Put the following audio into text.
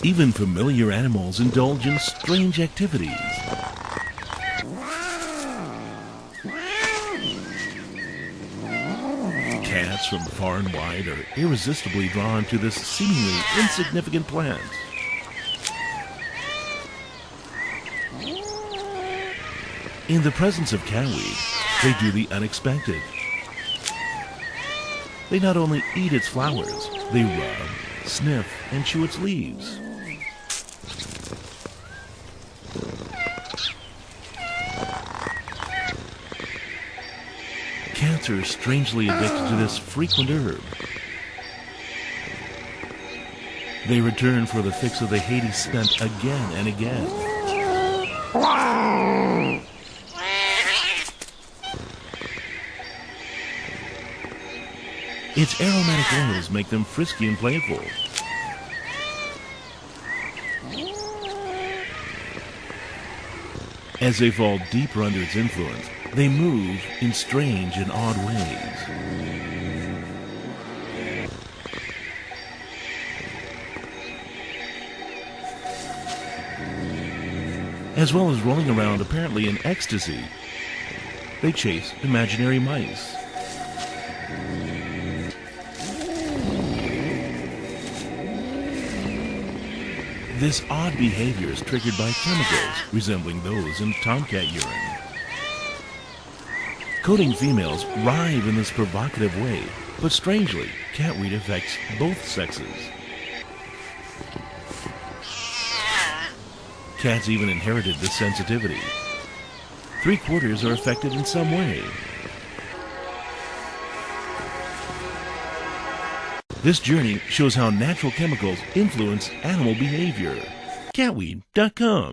Even familiar animals indulge in strange activities. Cats from far and wide are irresistibly drawn to this seemingly insignificant plant. In the presence of catweed, they do the unexpected. They not only eat its flowers, they rub, sniff, and chew its leaves. Cats are strangely addicted to this frequent herb. They return for the fix of the Hades scent again and again. Its aromatic oils make them frisky and playful. As they fall deeper under its influence, they move in strange and odd ways. As well as rolling around apparently in ecstasy, they chase imaginary mice. This odd behavior is triggered by chemicals resembling those in tomcat urine. Coating females writhe in this provocative way, but strangely, catweed affects both sexes. Cats even inherited this sensitivity. 3/4 are affected in some way. This journey shows how natural chemicals influence animal behavior. Catweed.com